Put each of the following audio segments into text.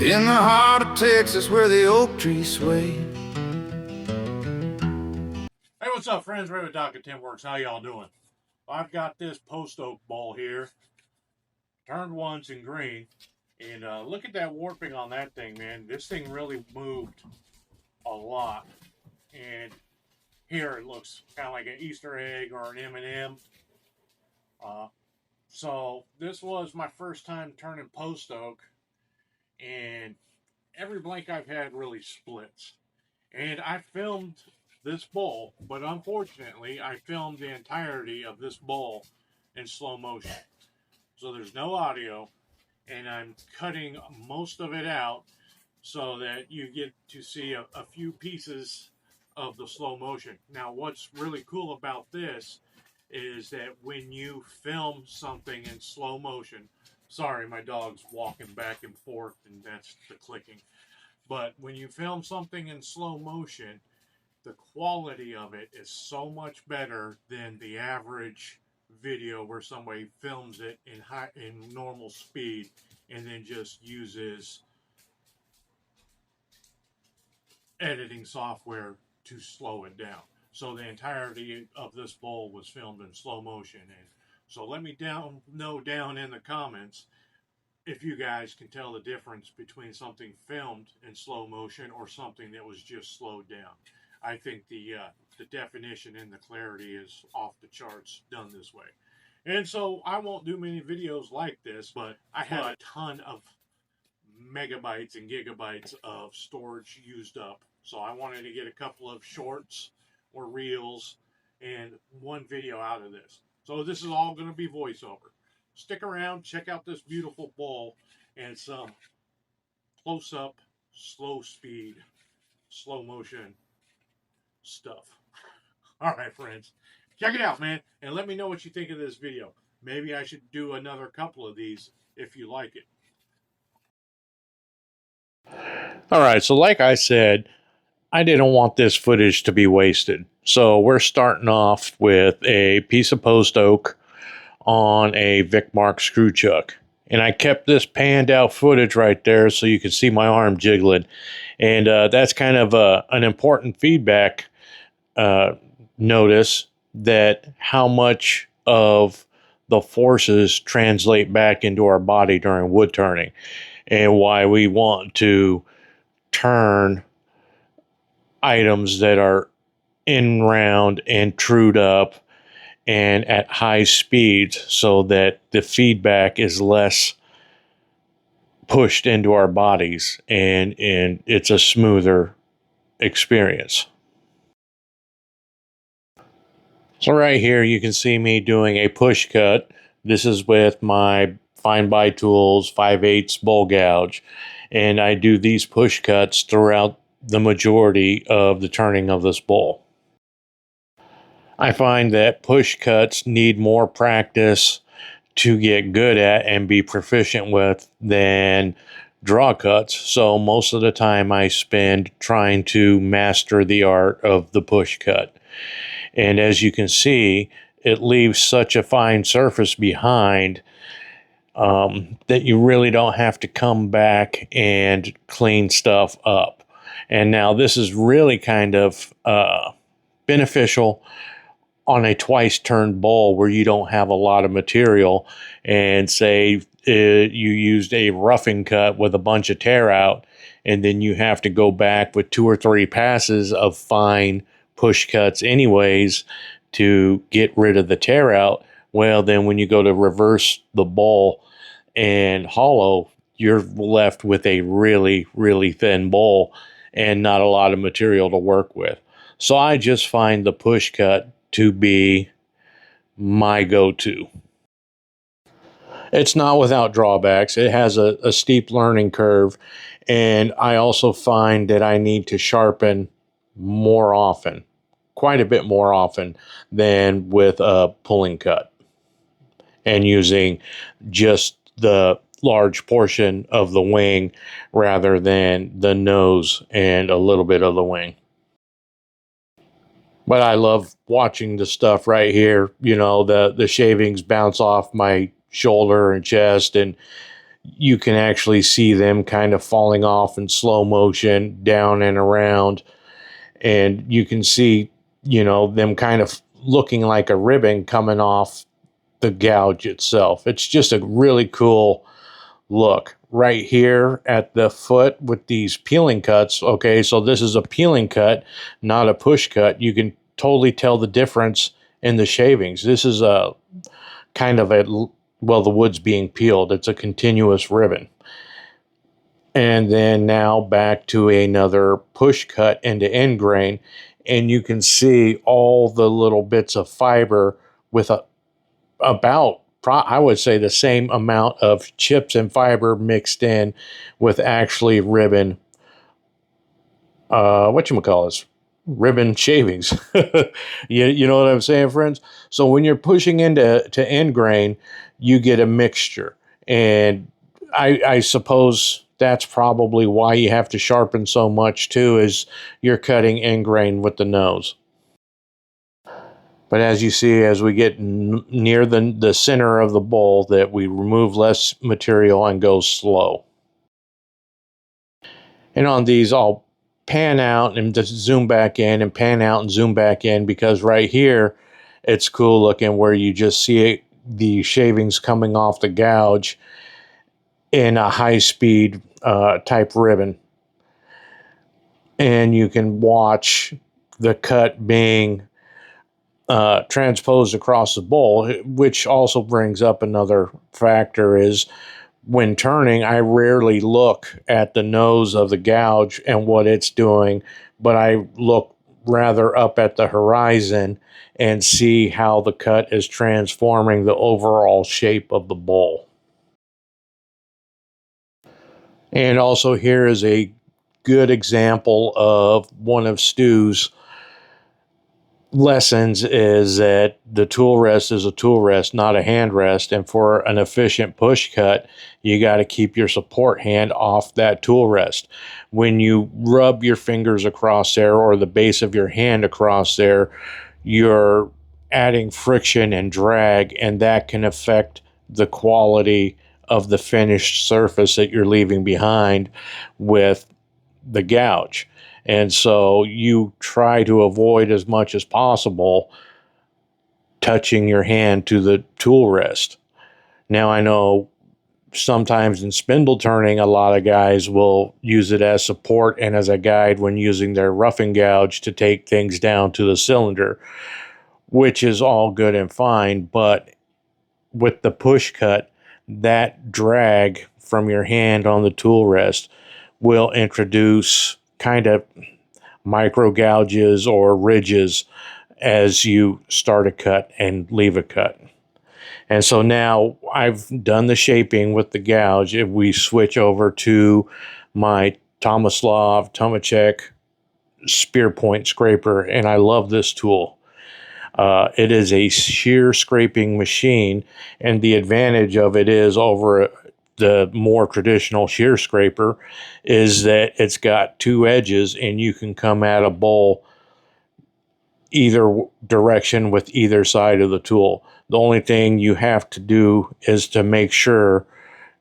In the heart of Texas where the oak trees sway. Hey, what's up, friends? Ray with Doc at Tim Works. How y'all doing? I've got this post oak ball here, turned once in green, and look at that warping on that thing, man. This thing really moved a lot, and here it looks kind of like an Easter egg or an M&M. So this was my first time turning post oak, and every blank I've had really splits. And I filmed this bowl, but unfortunately, I filmed the entirety of this bowl in slow motion. So there's no audio, and I'm cutting most of it out so that you get to see a few pieces of the slow motion. Now, what's really cool about this is that when you film something in slow motion, sorry, my dog's walking back and forth, and that's the clicking. But when you film something in slow motion, the quality of it is so much better than the average video where somebody films it in normal speed and then just uses editing software to slow it down. So the entirety of this bowl was filmed in slow motion. And so let me know down in the comments if you guys can tell the difference between something filmed in slow motion or something that was just slowed down. I think the definition and the clarity is off the charts done this way. And so I won't do many videos like this, but I have a ton of megabytes and gigabytes of storage used up. So I wanted to get a couple of shorts or reels and one video out of this. So this is all going to be voiceover. Stick around, check out this beautiful bowl and some close-up, slow speed, slow motion stuff. All right, friends, check it out, man, and let me know what you think of this video. Maybe I should do another couple of these if you like it. All right, so like I said, I didn't want this footage to be wasted. So we're starting off with a piece of post oak on a Vicmark screw chuck. And I kept this panned out footage right there so you can see my arm jiggling. And that's kind of an important feedback notice that how much of the forces translate back into our body during wood turning and why we want to turn items that are in round and trued up and at high speeds so that the feedback is less pushed into our bodies and it's a smoother experience. So right here you can see me doing a push cut. This is with my Fine By Tools 5/8 bowl gouge, and I do these push cuts throughout the majority of the turning of this bowl. I find that push cuts need more practice to get good at and be proficient with than draw cuts. So most of the time I spend trying to master the art of the push cut. And as you can see, it leaves such a fine surface behind that you really don't have to come back and clean stuff up. And now this is really kind of beneficial on a twice turned bowl where you don't have a lot of material, and say you used a roughing cut with a bunch of tear out, and then you have to go back with 2 or 3 passes of fine push cuts anyways to get rid of the tear out. Well, then when you go to reverse the bowl and hollow, you're left with a really, really thin bowl and not a lot of material to work with. So I just find the push cut to be my go-to. It's not without drawbacks. It has a steep learning curve, and I also find that I need to sharpen more often, quite a bit more often than with a pulling cut and using just the large portion of the wing rather than the nose and a little bit of the wing. But I love watching the stuff right here. You know, the shavings bounce off my shoulder and chest, and you can actually see them kind of falling off in slow motion down and around. And you can see, them kind of looking like a ribbon coming off the gouge itself. It's just a really cool look right here at the foot with these peeling cuts. Okay, so this is a peeling cut, not a push cut. You can totally tell the difference in the shavings. This is a kind of the wood's being peeled. It's a continuous ribbon. And then now back to another push cut into end grain, and you can see all the little bits of fiber with I would say the same amount of chips and fiber mixed in with actually ribbon, whatchamacallit, ribbon shavings. You know what I'm saying, friends? So when you're pushing into end grain, you get a mixture. And I suppose that's probably why you have to sharpen so much too, is you're cutting end grain with the nose. But as you see, as we get near the center of the bowl, that we remove less material and go slow. And on these, I'll pan out and just zoom back in and pan out and zoom back in, because right here, it's cool looking where you just see the shavings coming off the gouge in a high-speed type ribbon. And you can watch the cut being transposed across the bowl, which also brings up another factor is when turning, I rarely look at the nose of the gouge and what it's doing, but I look rather up at the horizon and see how the cut is transforming the overall shape of the bowl. And also here is a good example of one of Stu's lessons, is that the tool rest is a tool rest, not a hand rest. And for an efficient push cut, you got to keep your support hand off that tool rest. When you rub your fingers across there or the base of your hand across there, you're adding friction and drag, and that can affect the quality of the finished surface that you're leaving behind with the gouge. And so you try to avoid as much as possible touching your hand to the tool rest. Now, I know sometimes in spindle turning, a lot of guys will use it as support and as a guide when using their roughing gouge to take things down to the cylinder, which is all good and fine. But with the push cut, that drag from your hand on the tool rest will introduce kind of micro gouges or ridges as you start a cut and leave a cut. And so now I've done the shaping with the gouge. If we switch over to my Tomislav Tomacek spear point scraper, and I love this tool. It is a shear scraping machine, and the advantage of it is over the more traditional shear scraper is that it's got two edges, and you can come at a bowl either direction with either side of the tool. The only thing you have to do is to make sure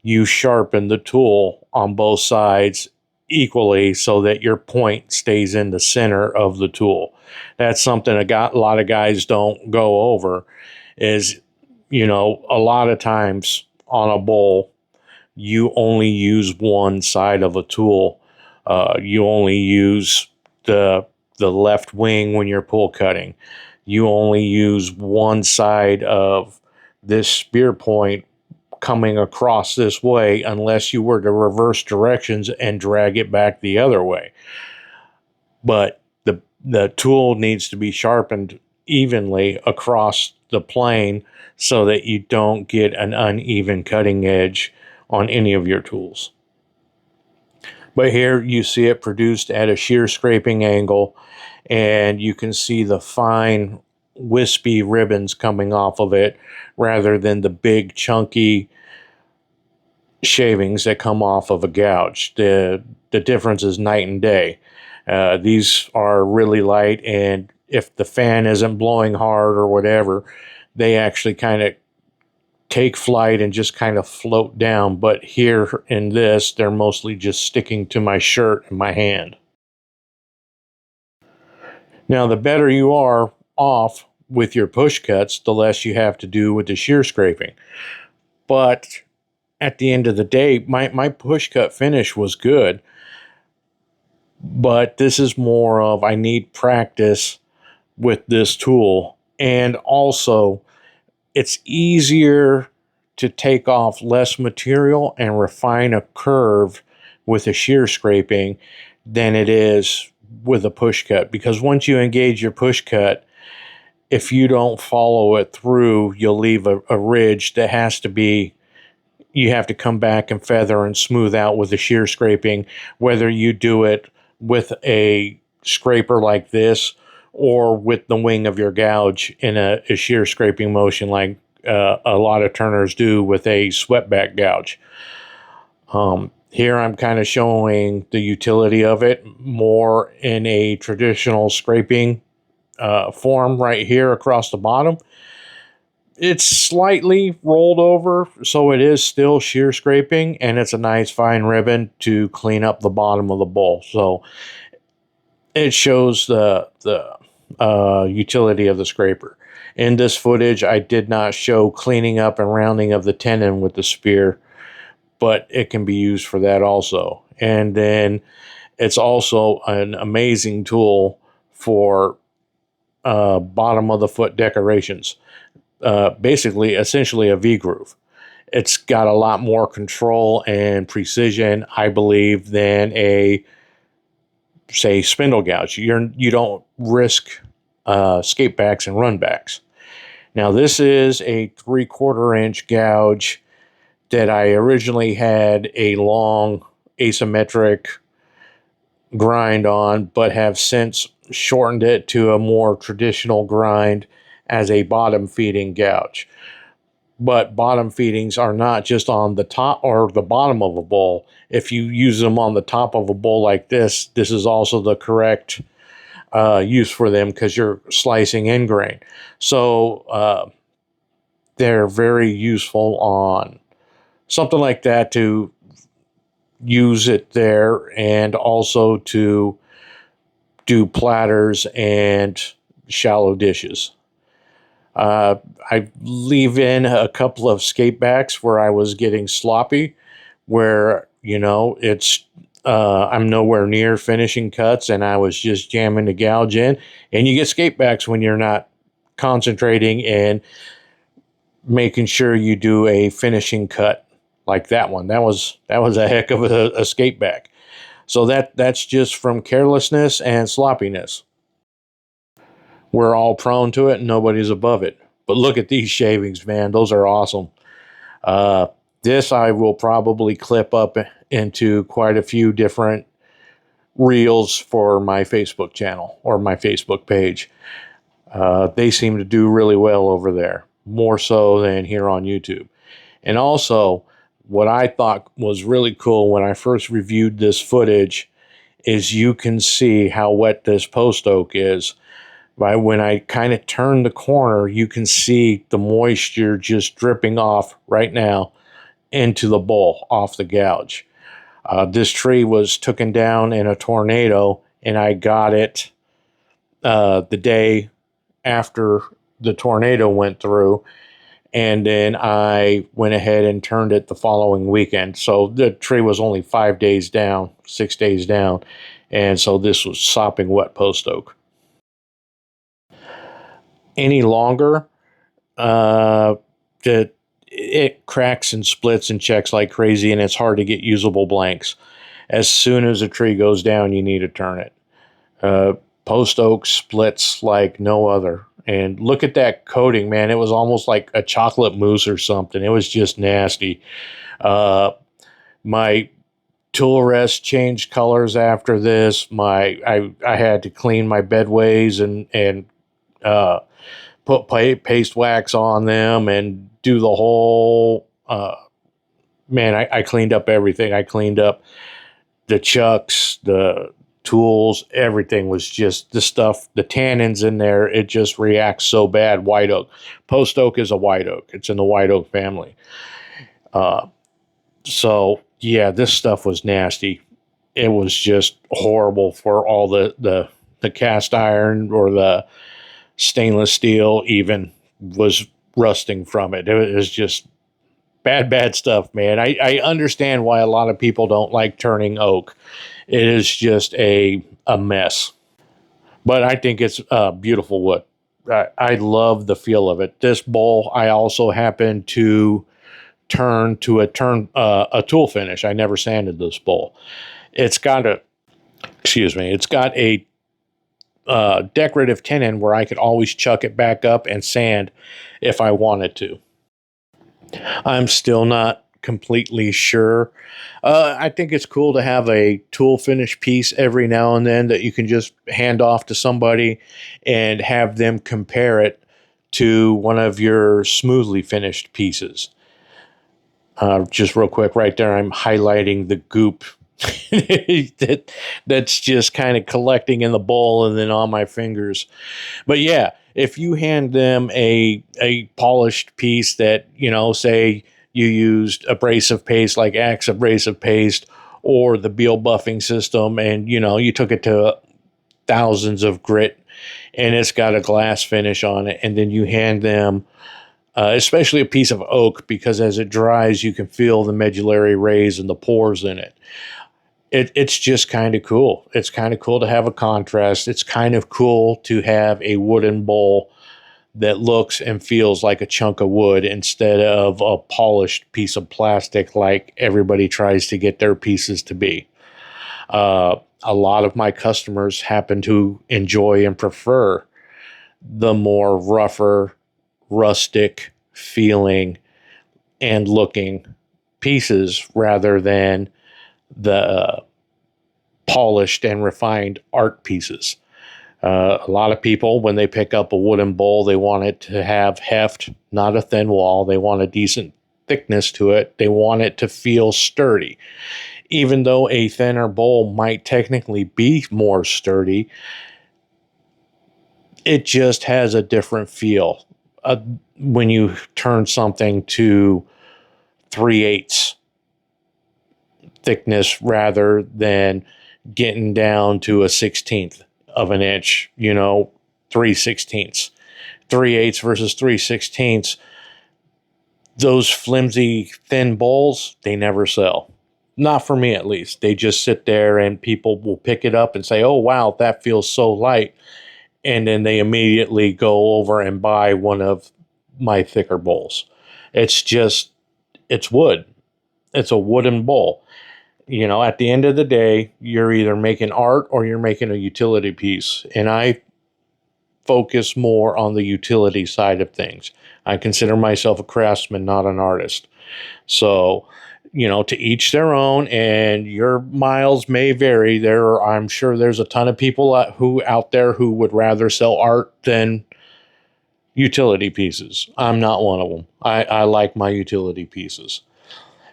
you sharpen the tool on both sides equally so that your point stays in the center of the tool. That's something a lot of guys don't go over is, a lot of times on a bowl, you only use one side of a tool. You only use the left wing when you're pull cutting. You only use one side of this spear point coming across this way unless you were to reverse directions and drag it back the other way. But the tool needs to be sharpened evenly across the plane so that you don't get an uneven cutting edge on any of your tools. But here you see it produced at a shear scraping angle, and you can see the fine wispy ribbons coming off of it rather than the big chunky shavings that come off of a gouge. The difference is night and day. These are really light, and if the fan isn't blowing hard or whatever, they actually kind of take flight and just kind of float down. But here in this, they're mostly just sticking to my shirt and my hand. Now, the better you are off with your push cuts, the less you have to do with the shear scraping. But at the end of the day, my push cut finish was good. But this is more of I need practice with this tool. And also, it's easier to take off less material and refine a curve with a shear scraping than it is with a push cut. Because once you engage your push cut, if you don't follow it through, you'll leave a ridge that has to be, you have to come back and feather and smooth out with the shear scraping, whether you do it with a scraper like this or with the wing of your gouge in a shear scraping motion like a lot of turners do with a swept-back gouge. Here I'm kind of showing the utility of it more in a traditional scraping form right here across the bottom. It's slightly rolled over, so it is still shear scraping, and it's a nice fine ribbon to clean up the bottom of the bowl. So it shows the utility of the scraper. In this footage, I did not show cleaning up and rounding of the tenon with the spear, but it can be used for that also. And then it's also an amazing tool for bottom of the foot decorations. Basically, essentially a V-groove. It's got a lot more control and precision, I believe, than a, say, spindle gouge. You don't risk skate backs and run backs. Now, this is a 3/4 inch gouge that I originally had a long asymmetric grind on, but have since shortened it to a more traditional grind as a bottom feeding gouge. But bottom feedings are not just on the top or the bottom of a bowl. If you use them on the top of a bowl like this, this is also the correct use for them because you're slicing end grain. So they're very useful on something like that, to use it there, and also to do platters and shallow dishes. I leave in a couple of skate backs where I was getting sloppy, where, it's I'm nowhere near finishing cuts and I was just jamming the gouge in. And you get skate backs when you're not concentrating and making sure you do a finishing cut like that one. That was a heck of a skate back. So that's just from carelessness and sloppiness. We're all prone to it and nobody's above it. But look at these shavings, man. Those are awesome. This I will probably clip up into quite a few different reels for my Facebook channel or my Facebook page. They seem to do really well over there, more so than here on YouTube. And also, what I thought was really cool when I first reviewed this footage is you can see how wet this post oak is. When I kind of turn the corner, you can see the moisture just dripping off right now into the bowl, off the gouge. This tree was taken down in a tornado, and I got it the day after the tornado went through, and then I went ahead and turned it the following weekend. So the tree was only 5 days down, 6 days down, and so this was sopping wet post oak. Any longer, it cracks and splits and checks like crazy, and it's hard to get usable blanks. As soon as a tree goes down, you need to turn it. Post oak splits like no other. And look at that coating, man. It was almost like a chocolate mousse or something. It was just nasty. My tool rest changed colors after this. I had to clean my bedways and put paste wax on them and do the whole, I cleaned up everything. I cleaned up the chucks, the tools, everything was just the stuff, the tannins in there, it just reacts so bad. White oak. Post oak is a white oak. It's in the white oak family. So yeah, this stuff was nasty. It was just horrible for all the cast iron or the stainless steel even was rusting from it. It was just bad stuff, man. I understand why a lot of people don't like turning oak. It is just a mess. But I think it's beautiful wood. I love the feel of it. This bowl, I also happen to turn to a tool finish. I never sanded this bowl. It's got a, excuse me, it's got a decorative tenon where I could always chuck it back up and sand if I wanted to. I'm still not completely sure. I think it's cool to have a tool finish piece every now and then that you can just hand off to somebody and have them compare it to one of your smoothly finished pieces. Just real quick, right there, I'm highlighting the goop that's just kind of collecting in the bowl and then on my fingers. But yeah, if you hand them a polished piece that, you know, say you used abrasive paste like Axe abrasive paste or the Beal buffing system, and you know, you took it to thousands of grit and it's got a glass finish on it, and then you hand them especially a piece of oak, because as it dries, you can feel the medullary rays and the pores in it. It's just kind of cool. It's kind of cool to have a contrast. It's kind of cool to have a wooden bowl that looks and feels like a chunk of wood instead of a polished piece of plastic like everybody tries to get their pieces to be. A lot of my customers happen to enjoy and prefer the more rougher, rustic feeling and looking pieces rather than the polished and refined art pieces. A lot of people, when they pick up a wooden bowl, they want it to have heft, not a thin wall. They want a decent thickness to it. They want it to feel sturdy. Even though a thinner bowl might technically be more sturdy, it just has a different feel. When you turn something to 3/8 thickness rather than getting down to a 1/16 of an inch, you know, 3/16. 3/8 versus 3/16. Those flimsy, thin bowls, they never sell. Not for me, at least. They just sit there and people will pick it up and say, oh, wow, that feels so light. And then they immediately go over and buy one of my thicker bowls. It's just, it's wood. It's a wooden bowl. You know, at the end of the day, you're either making art or you're making a utility piece. And I focus more on the utility side of things. I consider myself a craftsman, not an artist. So, you know, to each their own, and your miles may vary. I'm sure there's a ton of people out there who would rather sell art than utility pieces. I'm not one of them. I like my utility pieces.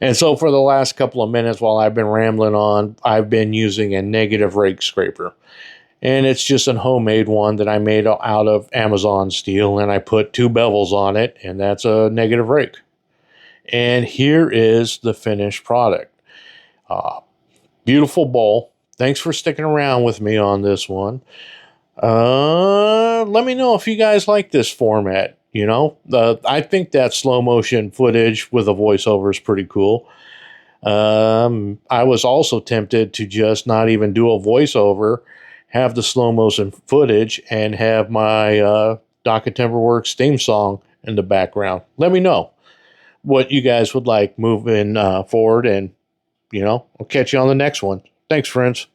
And so for the last couple of minutes while I've been rambling on, I've been using a negative rake scraper. And it's just a homemade one that I made out of Amazon steel, and I put 2 bevels on it, and that's a negative rake. And here is the finished product. Beautiful bowl. Thanks for sticking around with me on this one. Let me know if you guys like this format. You know, I think that slow motion footage with a voiceover is pretty cool. I was also tempted to just not even do a voiceover, have the slow motion footage, and have my Docket Timberworks theme song in the background. Let me know what you guys would like moving forward, and, you know, I'll catch you on the next one. Thanks, friends.